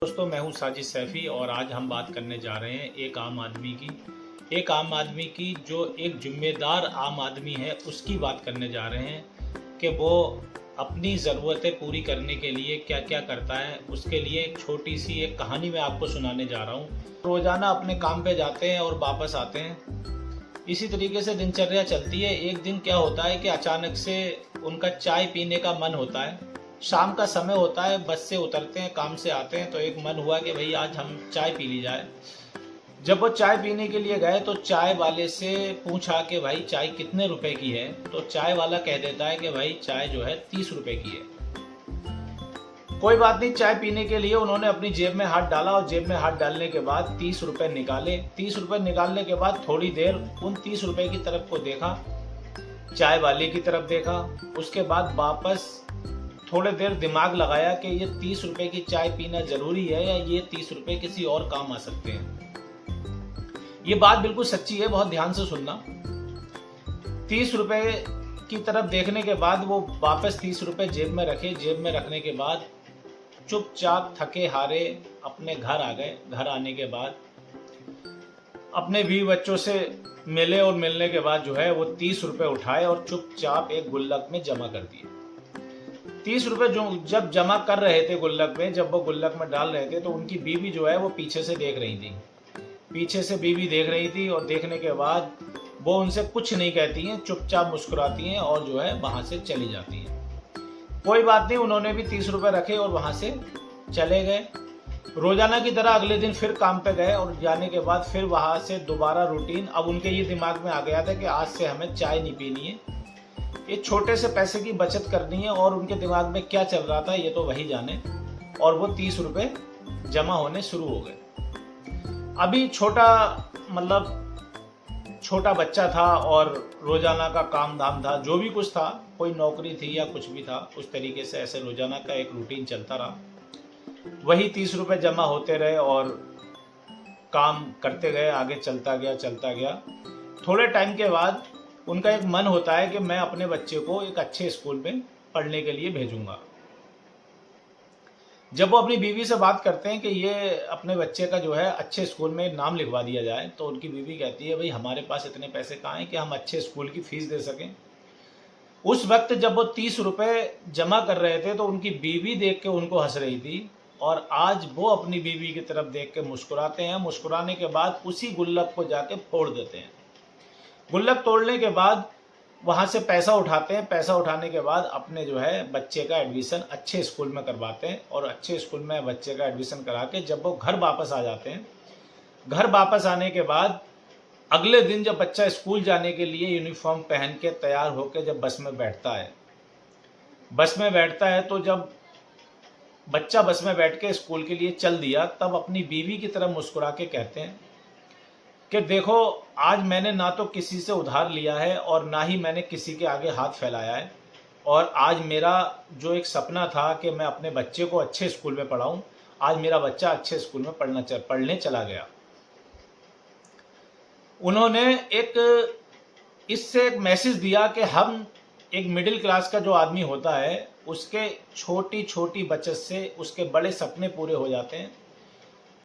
दोस्तों, मैं हूं साजिद सैफ़ी और आज हम बात करने जा रहे हैं एक आम आदमी की जो एक ज़िम्मेदार आम आदमी है, उसकी बात करने जा रहे हैं कि वो अपनी ज़रूरतें पूरी करने के लिए क्या-क्या करता है। उसके लिए एक छोटी-सी एक कहानी मैं आपको सुनाने जा रहा हूँ। रोज़ाना अपने काम पे जाते हैं और वापस आते हैं। इसी तरीके से दिनचर्या चलती है। एक दिन क्या होता है कि अचानक से उनका चाय पीने का मन होता है। शाम का समय होता है, बस से उतरते हैं, काम से आते हैं तो एक मन हुआ कि भाई आज हम चाय पी ली जाए। जब वो चाय पीने के लिए गए तो चाय वाले से पूछा कि भाई चाय कितने रुपए की है, तो चाय वाला कह देता है कि भाई चाय जो है 30 रुपए की है। कोई बात नहीं, चाय पीने के लिए उन्होंने अपनी जेब में हाथ डाला और जेब में हाथ डालने के बाद 30 रुपए निकाले। 30 रुपए निकालने के बाद थोड़ी देर उन 30 रुपए की तरफ को देखा, चाय वाले की तरफ देखा, उसके बाद वापस थोड़े देर दिमाग लगाया कि ये 30 रुपए की चाय पीना जरूरी है या ये 30 रुपए किसी और काम आ सकते हैं। ये बात बिल्कुल सच्ची है, बहुत ध्यान से सुनना। 30 रुपए की तरफ देखने के बाद वो वापस 30 रुपए जेब में रखे। जेब में रखने के बाद चुपचाप थके हारे अपने घर आ गए। घर आने के बाद अपने बीवी बच्चों से मिले और मिलने के बाद जो है वो 30 रुपए उठाए और चुपचाप एक गुल्लक में जमा कर दिए। 30 रुपए जो जब जमा कर रहे थे गुल्लक में, जब वो गुल्लक में डाल रहे थे तो उनकी बीवी जो है वो पीछे से देख रही थी। पीछे से बीवी देख रही थी और देखने के बाद वो उनसे कुछ नहीं कहती हैं, चुपचाप मुस्कुराती हैं और जो है वहां से चली जाती हैं। कोई बात नहीं, उन्होंने भी 30 रुपए रखे और वहां से चले गए। रोजाना की तरह अगले दिन फिर काम पे गए और जाने के बाद फिर वहां से दोबारा रूटीन। अब उनके ये दिमाग में आ गया था कि आज से हमें चाय नहीं पीनी है, ये छोटे से पैसे की बचत करनी है। और उनके दिमाग में क्या चल रहा था ये तो वही जाने। और वो 30 रुपए जमा होने शुरू हो गए। अभी छोटा बच्चा था और रोजाना का काम धाम था, जो भी कुछ था, कोई नौकरी थी या कुछ भी था, उस तरीके से ऐसे रोजाना का एक रूटीन चलता रहा। वही 30 रुपए जमा होते रहे और काम करते गए, आगे चलता गया। थोड़े टाइम के बाद उनका एक मन होता है कि मैं अपने बच्चे को एक अच्छे स्कूल में पढ़ने के लिए भेजूंगा। जब वो अपनी बीवी से बात करते हैं कि ये अपने बच्चे का जो है अच्छे स्कूल में नाम लिखवा दिया जाए, तो उनकी बीवी कहती है भाई हमारे पास इतने पैसे कहाँ हैं कि हम अच्छे स्कूल की फीस दे सकें। उस वक्त जब वो 30 रुपए जमा कर रहे थे तो उनकी बीवी देख के उनको हंस रही थी और आज वो अपनी बीवी की तरफ देख के मुस्कुराते हैं। मुस्कुराने के बाद उसी गुल्लक को जाके फोड़ देते हैं। गुल्लक तोड़ने के बाद वहां से पैसा उठाते हैं। पैसा उठाने के बाद अपने जो है बच्चे का एडमिशन अच्छे स्कूल में करवाते हैं और अच्छे स्कूल में बच्चे का एडमिशन करा के जब वो घर वापस आ जाते हैं, घर वापस आने के बाद अगले दिन जब बच्चा स्कूल जाने के लिए यूनिफॉर्म पहन के तैयार होकर जब बस में बैठता है तो जब बच्चा बस में बैठ के स्कूल के लिए चल दिया, तब अपनी बीवी की तरफ मुस्कुरा के कहते हैं कि देखो आज मैंने ना तो किसी से उधार लिया है और ना ही मैंने किसी के आगे हाथ फैलाया है, और आज मेरा जो एक सपना था कि मैं अपने बच्चे को अच्छे स्कूल में पढ़ाऊं, आज मेरा बच्चा अच्छे स्कूल में पढ़ने चला गया। उन्होंने इससे एक मैसेज दिया कि हम एक मिडिल क्लास का जो आदमी होता है उसके छोटी छोटी बचत से उसके बड़े सपने पूरे हो जाते हैं।